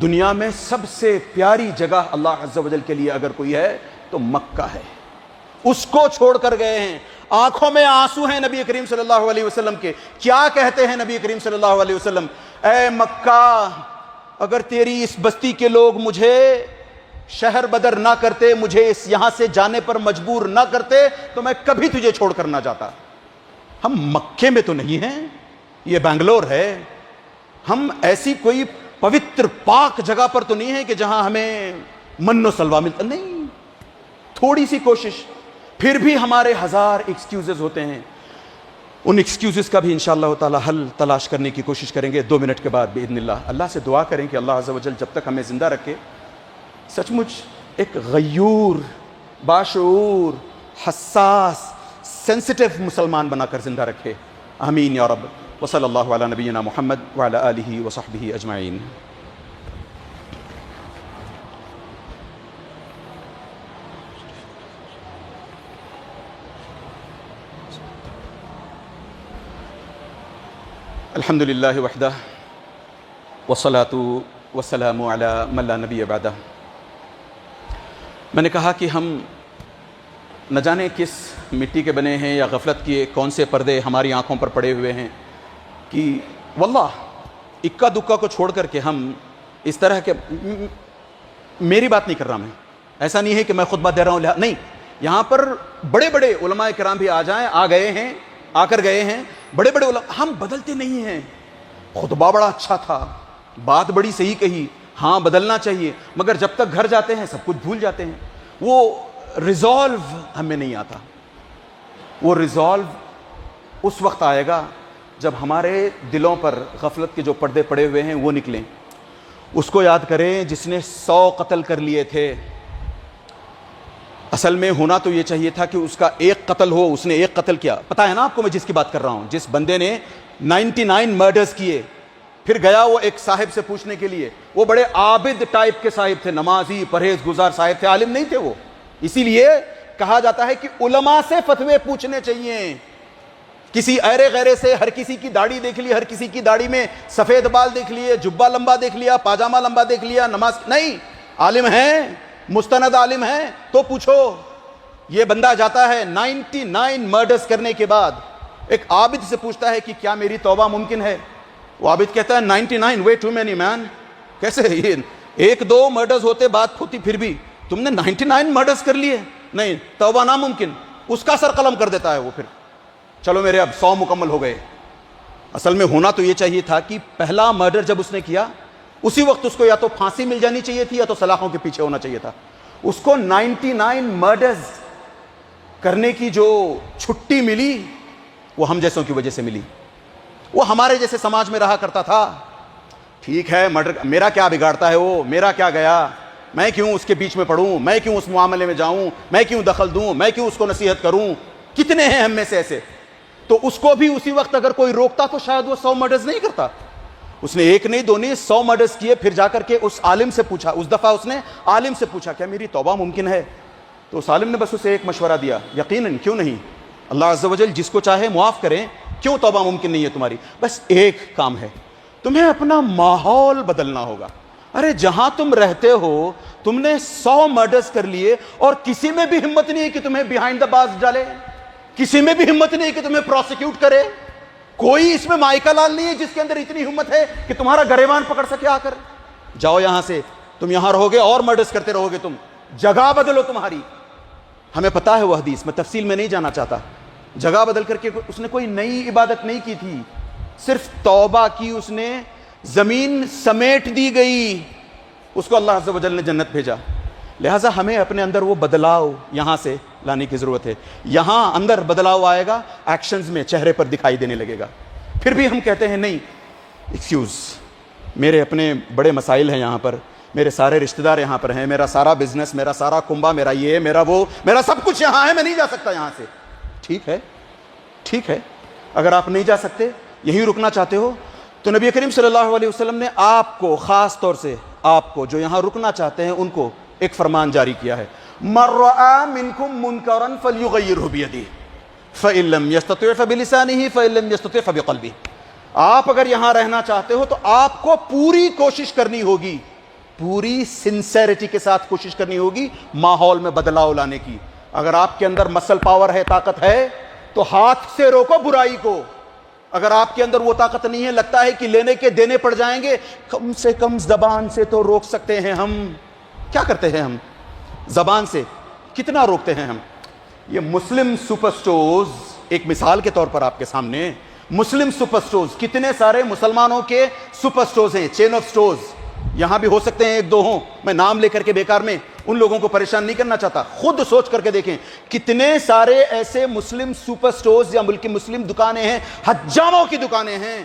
دنیا میں سب سے پیاری جگہ اللہ عز و جل کے لیے اگر کوئی ہے تو مکہ ہے، اس کو چھوڑ کر گئے ہیں. آنکھوں میں آنسو ہیں نبی کریم صلی اللہ علیہ وسلم کے. کیا کہتے ہیں نبی کریم صلی اللہ علیہ وسلم؟ اے مکہ، اگر تیری اس بستی کے لوگ مجھے شہر بدر نہ کرتے، مجھے یہاں سے جانے پر مجبور نہ کرتے تو میں کبھی تجھے چھوڑ کر نہ جاتا. ہم مکے میں تو نہیں ہیں، یہ بنگلور ہے. ہم ایسی کوئی پوتر پاک جگہ پر تو نہیں ہے کہ جہاں ہمیں من و سلوہ ملتا. نہیں، تھوڑی سی کوشش. پھر بھی ہمارے ہزار ایکسکیوزز ہوتے ہیں. ان ایکسکیوزز کا بھی انشاءاللہ تعالی حل تلاش کرنے کی کوشش کریں گے 2 منٹ کے بعد باذن اللہ. اللہ سے دعا کریں کہ اللہ عز و جل جب تک ہمیں زندہ رکھے سچ مچ ایک غیور، باشعور، حساس، سینسٹیو مسلمان بنا کر زندہ رکھے. آمین یا رب. وصلی اللہ علی نبینا محمد وعلی آلہ وصحبہ اجمعین. الحمد للہ وحدہ والصلاۃ والسلام علی من لا نبی بعدہ. میں نے کہا کہ ہم نہ جانے کس مٹی کے بنے ہیں یا غفلت کے کون سے پردے ہماری آنکھوں پر پڑے ہوئے ہیں کہ واللہ اکا دکا کو چھوڑ کر کے ہم اس طرح کے، میری بات نہیں کر رہا میں، ایسا نہیں ہے کہ میں خطبہ دے رہا ہوں نہیں، یہاں پر بڑے بڑے علماء کرام بھی آ جائیں، آ گئے ہیں، آ کر گئے ہیں بڑے بڑے علماء. ہم بدلتے نہیں ہیں. خطبہ بڑا اچھا تھا، بات بڑی صحیح کہی، ہاں بدلنا چاہیے، مگر جب تک گھر جاتے ہیں سب کچھ بھول جاتے ہیں. وہ ریزالو ہمیں نہیں آتا. وہ ریزالو اس وقت آئے گا جب ہمارے دلوں پر غفلت کے جو پردے پڑے ہوئے ہیں وہ نکلیں. اس کو یاد کریں جس نے 100 قتل کر لیے تھے. اصل میں ہونا تو یہ چاہیے تھا کہ اس کا ایک قتل ہو، اس نے ایک قتل کیا. پتہ ہے نا آپ کو میں جس کی بات کر رہا ہوں، جس بندے نے 99 مرڈرز کیے. پھر گیا وہ ایک صاحب سے پوچھنے کے لیے، وہ بڑے عابد ٹائپ کے صاحب تھے، نمازی پرہیز گزار صاحب تھے، عالم نہیں تھے وہ. اسی لیے کہا جاتا ہے کہ علماء سے فتوے پوچھنے چاہیے. کسی ایرے غیرے سے ہر کسی کی داڑھی دیکھ لی، ہر کسی کی داڑھی میں سفید بال دیکھ لیے، جبہ لمبا دیکھ لیا، پاجامہ لمبا دیکھ لیا، نماز نہیں. عالم ہیں، مستند عالم ہیں تو پوچھو. یہ بندہ جاتا ہے 99 مرڈرز کرنے کے بعد ایک عابد سے پوچھتا ہے کہ کیا میری توبہ ممکن ہے؟ وہ عابد کہتا ہے 99 way too many man. کیسے؟ یہ 1-2 مرڈرز ہوتے بات ہوتی، پھر بھی تم نے 99 مرڈرز کر لیے؟ نہیں، توبہ ناممکن. اس کا سر قلم کر دیتا ہے وہ. پھر چلو میرے اب 100 مکمل ہو گئے. اصل میں ہونا تو یہ چاہیے تھا کہ پہلا مرڈر جب اس نے کیا اسی وقت اس کو یا تو پھانسی مل جانی چاہیے تھی یا تو سلاخوں کے پیچھے ہونا چاہیے تھا. اس کو 99 مرڈرز کرنے کی جو چھٹی ملی وہ ہم جیسوں کی وجہ سے ملی. وہ ہمارے جیسے سماج میں رہا کرتا تھا. ٹھیک ہے مرڈر میرا کیا بگاڑتا ہے، وہ میرا کیا گیا، میں کیوں اس کے بیچ میں پڑھوں، میں کیوں اس معاملے میں جاؤں، میں کیوں دخل دوں، میں کیوں اس کو نصیحت کروں. کتنے ہیں ہم میں سے ایسے. تو اس کو بھی اسی وقت اگر کوئی روکتا تو شاید وہ 100 مرڈرز نہیں کرتا. اس نے 1 نہیں 2 نہیں 100 مرڈرز کیے. پھر جا کر کے اس عالم سے پوچھا، اس دفعہ اس نے عالم سے پوچھا کیا میری توبہ ممکن ہے؟ تو اس عالم نے بس اسے ایک مشورہ دیا، یقیناً کیوں نہیں، اللہ عز و جل جس کو چاہے معاف کریں، کیوں توبہ ممکن نہیں ہے تمہاری؟ بس ایک کام ہے، تمہیں اپنا ماحول بدلنا ہوگا. ارے جہاں تم رہتے ہو تم نے 100 مرڈرز کر لیے اور کسی میں بھی ہمت نہیں ہے کہ تمہیں بیہائنڈ دا بارز ڈالے، کسی میں بھی ہمت نہیں ہے کہ تمہیں پروسیکیوٹ کرے. کوئی اس میں مائکا لال نہیں ہے جس کے اندر اتنی ہمت ہے کہ تمہارا گریبان پکڑ سکے آ کر. جاؤ یہاں سے، تم یہاں رہو گے اور مرڈرز کرتے رہو گے، تم جگہ بدلو تمہاری. ہمیں پتا ہے وہ حدیث، میں تفصیل میں نہیں جانا چاہتا. جگہ بدل کر کے اس نے کوئی نئی عبادت نہیں کی تھی، صرف توبہ کی. اس نے زمین سمیٹ دی گئی، اس کو اللہ عز و جل نے جنت بھیجا. لہٰذا ہمیں اپنے اندر وہ بدلاؤ یہاں سے لانے کی ضرورت ہے. یہاں اندر بدلاؤ آئے گا، ایکشنز میں چہرے پر دکھائی دینے لگے گا. پھر بھی ہم کہتے ہیں نہیں ایکسکیوز، میرے اپنے بڑے مسائل ہیں یہاں پر، میرے سارے رشتہ دار یہاں پر ہیں، میرا سارا بزنس، میرا سارا کنبہ، میرا یہ میرا وہ، میرا سب کچھ یہاں ہے، میں نہیں جا سکتا یہاں سے. ٹھیک ہے، ٹھیک ہے. اگر آپ نہیں جا سکتے، یہیں رکنا چاہتے ہو، تو نبی کریم صلی اللہ علیہ وسلم نے آپ کو، خاص طور سے آپ کو جو یہاں رکنا چاہتے ہیں ان کو ایک فرمان جاری کیا ہے، مَن رَأَىٰ مِنْكُم مُنْكَرًا فَلْيُغَيِّرْهُ بِيَدِهِ فَإِن لَّمْ يَسْتَطِعْ فَبِلِسَانِهِ فَإِن لَّمْ يَسْتَطِعْ فَبِقَلْبِهِ. آپ اگر یہاں رہنا چاہتے ہو تو آپ کو پوری کوشش کرنی ہوگی، پوری سنسیریٹی کے ساتھ کوشش کرنی ہوگی ماحول میں بدلاؤ لانے کی. اگر آپ کے اندر مسل پاور ہے، طاقت ہے، تو ہاتھ سے روکو برائی کو. اگر آپ کے اندر وہ طاقت نہیں ہے، لگتا ہے کہ لینے کے دینے پڑ جائیں گے، کم سے کم زبان سے تو روک سکتے ہیں ہم. کیا کرتے ہیں ہم زبان سے؟ کتنا روکتے ہیں ہم؟ یہ مسلم سپر سٹورز ایک مثال کے طور پر آپ کے سامنے، مسلم سپر سٹورز، کتنے سارے مسلمانوں کے سپر سٹورز ہیں، چین آف سٹورز. یہاں بھی ہو سکتے ہیں 1-2 ہوں، میں نام لے کر کے بیکار میں ان لوگوں کو پریشان نہیں کرنا چاہتا. خود سوچ کر کے دیکھیں کتنے سارے ایسے مسلم سپر سٹورز یا ملکی مسلم دکانیں ہیں، حجاموں کی دکانیں ہیں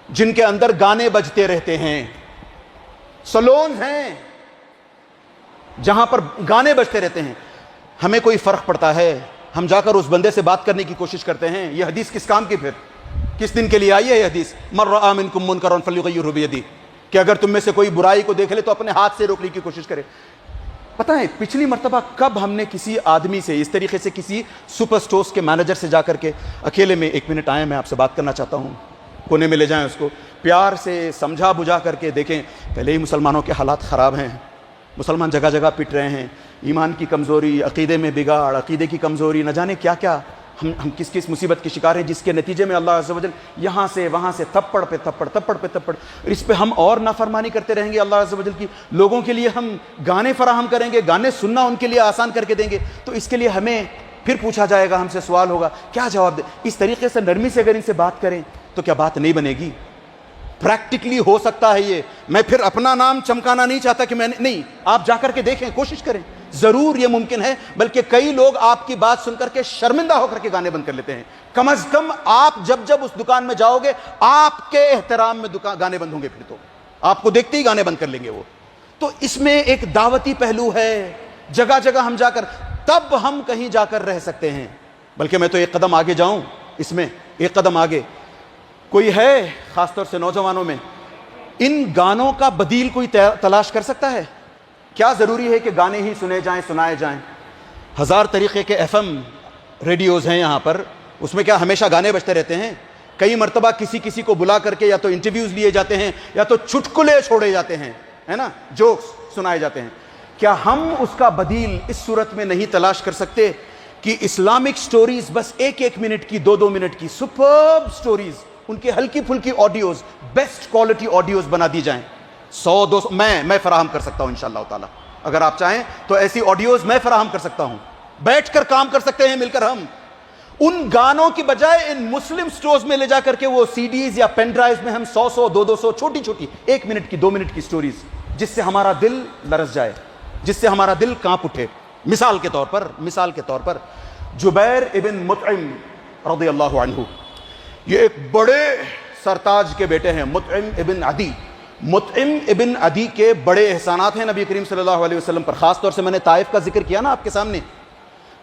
جن کے اندر گانے بجتے رہتے ہیں، سلونز ہیں جہاں پر گانے بجتے رہتے ہیں. ہمیں کوئی فرق پڑتا ہے؟ ہم جا کر اس بندے سے بات کرنے کی کوشش کرتے ہیں. یہ حدیث کس کام کی؟ پھر کس دن کے لیے آئی ہے یہ حدیث؟ مَن رَأَىٰ مِنْكُم مُنْكَرًا فَلْيُغَيِّرْهُ بِيَدِهِ، کہ اگر تم میں سے کوئی برائی کو دیکھ لے تو اپنے ہاتھ سے روکنے کی کوشش کرے. پتہ ہے پچھلی مرتبہ کب ہم نے کسی آدمی سے اس طریقے سے، کسی سپر سٹورز کے مینیجر سے جا کر کے اکیلے میں 1 منٹ آئیں، میں آپ سے بات کرنا چاہتا ہوں، کونے میں لے جائیں اس کو، پیار سے سمجھا بجھا کر کے دیکھیں. پہلے ہی مسلمانوں کے حالات خراب ہیں، مسلمان جگہ جگہ پٹ رہے ہیں، ایمان کی کمزوری، عقیدے میں بگاڑ، عقیدے کی کمزوری، نہ جانے کیا کیا، ہم کس کس مصیبت کے شکار ہیں، جس کے نتیجے میں اللہ عز و جل یہاں سے وہاں سے تھپڑ پہ تھپڑ، تھپڑ پہ تھپڑ. اس پہ ہم اور نافرمانی کرتے رہیں گے اللہ عز و جل کی. لوگوں کے لیے ہم گانے فراہم کریں گے، گانے سننا ان کے لیے آسان کر کے دیں گے، تو اس کے لیے ہمیں پھر پوچھا جائے گا، ہم سے سوال ہوگا، کیا جواب دیں؟ اس طریقے سے نرمی سے اگر ان سے بات کریں تو کیا بات نہیں بنے گی؟ پریکٹیکلی ہو سکتا ہے یہ. میں پھر اپنا نام چمکانا نہیں چاہتا کہ میں نہیں، آپ جا کر کے دیکھیں، کوشش کریں، ضرور یہ ممکن ہے. بلکہ کئی لوگ آپ کی بات سن کر کے شرمندہ ہو کر کے گانے بند کر لیتے ہیں. کم از کم آپ جب اس دکان میں جاؤ گے آپ کے احترام میں گانے بند ہوں گے، پھر تو آپ کو دیکھتے ہی گانے بند کر لیں گے وہ. تو اس میں ایک دعوتی پہلو ہے، جگہ جگہ ہم جا کر، تب ہم کہیں جا کر رہ سکتے ہیں. بلکہ میں تو ایک قدم آگے جاؤں، اس میں ایک قدم آگے، کوئی ہے خاص طور سے نوجوانوں میں ان گانوں کا بدیل کوئی تلاش کر سکتا ہے؟ کیا ضروری ہے کہ گانے ہی سنے جائیں، سنائے جائیں؟ 1000 طریقے کے FM ریڈیوز ہیں یہاں پر، اس میں کیا ہمیشہ گانے بجتے رہتے ہیں؟ کئی مرتبہ کسی کو بلا کر کے یا تو انٹرویوز لیے جاتے ہیں یا تو چٹکلے چھوڑے جاتے ہیں، ہے نا، جوکس سنائے جاتے ہیں۔ کیا ہم اس کا بدیل اس صورت میں نہیں تلاش کر سکتے کہ اسلامک سٹوریز بس 1 منٹ کی 2 منٹ کی سپرب سٹوریز، ان کے ہلکی پھلکی آڈیوز، بیسٹ کوالٹی آڈیوز بنا دی جائیں؟ 100-200 میں فراہم کر سکتا ہوں انشاءاللہ تعالی، اگر آپ چاہیں تو ایسی آڈیوز میں فراہم کر سکتا ہوں، بیٹھ کر کام کر سکتے ہیں مل کر ہم۔ ان گانوں کی بجائے ان مسلم سٹورز میں لے جا کر کے وہ سی ڈیز یا پین ڈرائیوز میں ہم 100-200 چھوٹی 1 منٹ کی 2 منٹ کی سٹوریز، جس سے ہمارا دل لرز جائے، جس سے ہمارا دل کانپ اٹھے۔ مثال کے طور پر جبیر ابن مطعم رضی اللہ عنہ، یہ ایک بڑے سرتاج کے بیٹے ہیں، مطعم ابن عدی کے بڑے احسانات ہیں نبی کریم صلی اللہ علیہ وسلم پر۔ خاص طور سے میں نے طائف کا ذکر کیا نا آپ کے سامنے،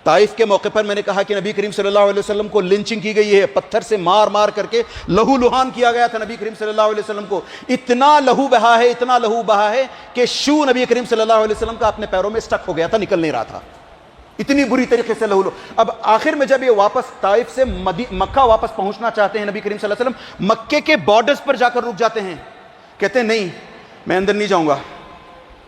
طائف کے موقع پر میں نے کہا کہ نبی کریم صلی اللہ علیہ وسلم کو لنچنگ کی گئی ہے، پتھر سے مار کر کے لہو لہان کیا گیا تھا نبی کریم صلی اللہ علیہ وسلم کو۔ اتنا لہو بہا ہے کہ شو نبی کریم صلی اللہ علیہ وسلم کا اپنے پیروں میں سٹک ہو گیا تھا، نکل نہیں رہا تھا، اتنی بری طریقے سے لہو۔ اب آخر میں جب یہ واپس طائف سے مکہ واپس پہنچنا چاہتے ہیں، نبی کریم صلی اللہ علیہ وسلم مکے کے بارڈرز پر جا کر رک جاتے ہیں، کہتے ہیں نہیں میں اندر نہیں جاؤں گا،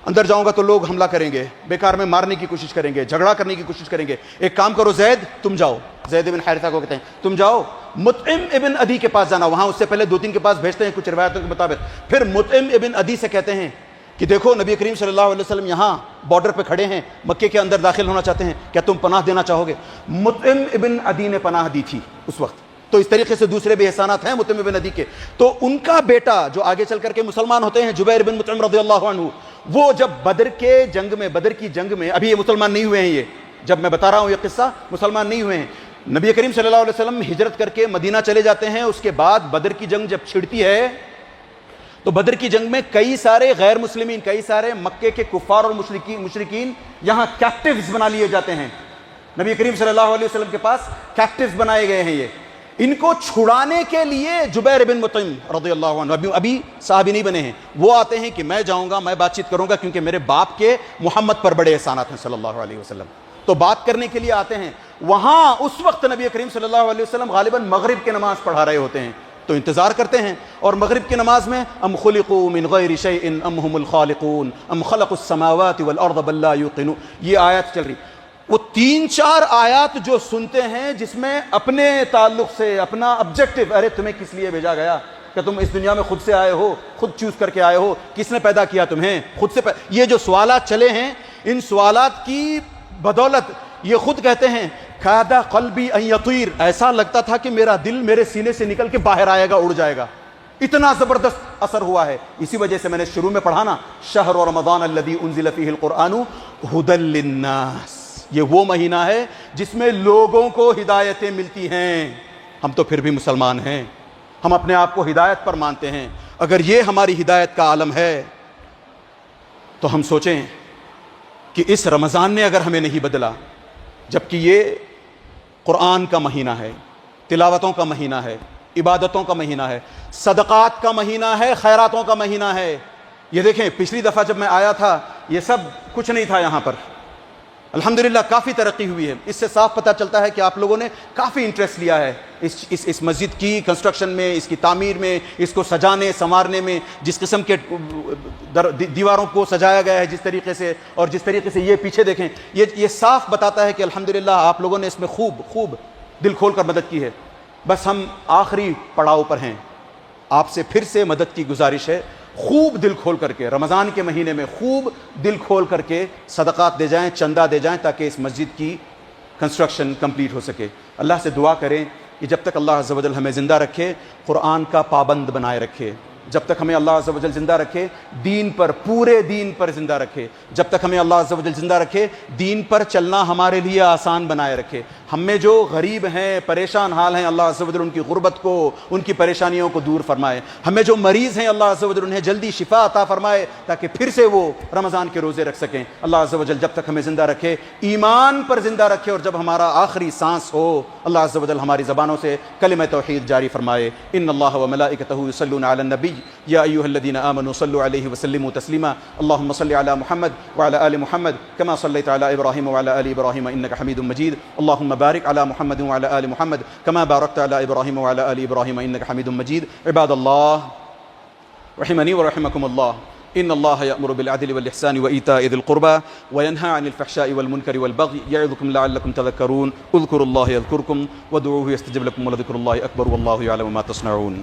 اندر جاؤں گا تو لوگ حملہ کریں گے، بیکار میں مارنے کی کوشش کریں گے، جھگڑا کرنے کی کوشش کریں گے، ایک کام کرو زید تم جاؤ، زید ابن حارثہ کو کہتے ہیں تم جاؤ مطعم ابن عدی کے پاس جانا، وہاں اس سے پہلے 2-3 کے پاس بھیجتے ہیں کچھ روایتوں کے مطابق، پھر مطعم ابن عدی سے کہتے ہیں کہ دیکھو نبی کریم صلی اللہ علیہ وسلم یہاں بارڈر پہ کھڑے ہیں، مکے کے اندر داخل ہونا چاہتے ہیں، کیا تم پناہ دینا چاہو گے؟ مطعم ابن عدی نے پناہ دی تھی اس وقت۔ تو اس طریقے سے دوسرے بھی احسانات ہیں مطعم ابن عدی کے۔ تو ان کا بیٹا جو آگے چل کر کے مسلمان ہوتے ہیں، جبیر بن مطعم رضی اللہ عنہ، وہ جب بدر کی جنگ میں ابھی یہ مسلمان نہیں ہوئے ہیں، یہ جب میں بتا رہا ہوں یہ قصہ مسلمان نہیں ہوئے ہیں، نبی کریم صلی اللہ علیہ وسلم ہجرت کر کے مدینہ چلے جاتے ہیں، اس کے بعد بدر کی جنگ جب چھڑتی ہے تو بدر کی جنگ میں کئی سارے غیر مسلمین، کئی سارے مکے کے کفار اور مشرکین یہاں کیپٹیوز بنا لیے جاتے ہیں، نبی کریم صلی اللہ علیہ وسلم کے پاس کیپٹیوز بنائے گئے ہیں۔ یہ ان کو چھڑانے کے لیے جبیر بن مطعم رضی اللہ عنہ ابھی صحابی نہیں بنے ہیں، وہ آتے ہیں کہ میں جاؤں گا، میں بات چیت کروں گا، کیونکہ میرے باپ کے محمد پر بڑے احسانات ہیں صلی اللہ علیہ وسلم، تو بات کرنے کے لیے آتے ہیں۔ وہاں اس وقت نبی کریم صلی اللہ علیہ وسلم غالباً مغرب کی نماز پڑھا رہے ہوتے ہیں، تو انتظار کرتے ہیں، اور مغرب کی نماز میں ام خلقوا من غیر شیء ام هم الخالقون ام خلقوا السماوات والارض بل لا یوقنون، یہ آیات چل رہی۔ وہ 3-4 آیات جو سنتے ہیں جس میں اپنے تعلق سے اپنا آبجیکٹو، ارے تمہیں کس لیے بھیجا گیا، کہ تم اس دنیا میں خود سے آئے ہو، خود چوز کر کے آئے ہو، کس نے پیدا کیا تمہیں، خود سے یہ جو سوالات چلے ہیں، ان سوالات کی بدولت یہ خود کہتے ہیں کادا قلبی ان یطیر، ایسا لگتا تھا کہ میرا دل میرے سینے سے نکل کے باہر آئے گا، اڑ جائے گا، اتنا زبردست اثر ہوا ہے۔ اسی وجہ سے میں نے شروع میں پڑھا نا، شہر رمضان الذی انزل فیہ القرآن ھدی للناس، یہ وہ مہینہ ہے جس میں لوگوں کو ہدایتیں ملتی ہیں۔ ہم تو پھر بھی مسلمان ہیں، ہم اپنے آپ کو ہدایت پر مانتے ہیں۔ اگر یہ ہماری ہدایت کا عالم ہے تو ہم سوچیں کہ اس رمضان نے اگر ہمیں نہیں بدلا، جبکہ یہ قرآن کا مہینہ ہے، تلاوتوں کا مہینہ ہے، عبادتوں کا مہینہ ہے، صدقات کا مہینہ ہے، خیراتوں کا مہینہ ہے۔ یہ دیکھیں پچھلی دفعہ جب میں آیا تھا یہ سب کچھ نہیں تھا یہاں پر، الحمدللہ کافی ترقی ہوئی ہے۔ اس سے صاف پتہ چلتا ہے کہ آپ لوگوں نے کافی انٹرسٹ لیا ہے اس مسجد کی کنسٹرکشن میں، اس کی تعمیر میں، اس کو سجانے سنوارنے میں، جس قسم کے دیواروں کو سجایا گیا ہے جس طریقے سے، اور جس طریقے سے یہ پیچھے دیکھیں، یہ صاف بتاتا ہے کہ الحمدللہ آپ لوگوں نے اس میں خوب دل کھول کر مدد کی ہے۔ بس ہم آخری پڑاؤ پر ہیں، آپ سے پھر سے مدد کی گزارش ہے، خوب دل کھول کر کے رمضان کے مہینے میں خوب دل کھول کر کے صدقات دے جائیں، چندہ دے جائیں، تاکہ اس مسجد کی کنسٹرکشن کمپلیٹ ہو سکے۔ اللہ سے دعا کریں کہ جب تک اللہ عز و جل ہمیں زندہ رکھے، قرآن کا پابند بنائے رکھے، جب تک ہمیں اللہ عز و جل زندہ رکھے، دین پر، پورے دین پر زندہ رکھے، جب تک ہمیں اللہ عز و جل زندہ رکھے، دین پر چلنا ہمارے لیے آسان بنائے رکھے۔ ہم میں جو غریب ہیں، پریشان حال ہیں، اللہ عز و جل ان کی غربت کو، ان کی پریشانیوں کو دور فرمائے۔ ہمیں جو مریض ہیں، اللہ عز و جل انہیں جلدی شفا عطا فرمائے، تاکہ پھر سے وہ رمضان کے روزے رکھ سکیں۔ اللہ عز و جل جب تک ہمیں زندہ رکھے، ایمان پر زندہ رکھے، اور جب ہمارا آخری سانس ہو، اللہ عز و جل ہماری زبانوں سے کلمہ توحید جاری فرمائے۔ ان اللہ وملائکتہ یصلون علی النبی یا ایھا الذین آمنوا صلوا علیہ وسلموا تسلیما اللهم صل علی محمد وعلى آل محمد كما صلیت علی ابراہیم وعلى آل ابراہیم انک حمید مجید اللهم بارك على محمد وعلى آل محمد كما باركت على إبراهيم وعلى آل إبراهيم إنك حميد مجيد. عباد الله رحمني ورحمكم الله، إن الله يأمر بالعدل والإحسان وإيتاء ذي القربى وينهى عن الفحشاء والمنكر والبغي يعظكم لعلكم تذكرون. اذكروا الله يذكركم وادعوه يستجب لكم ولذكر الله أكبر والله يعلم ما تصنعون.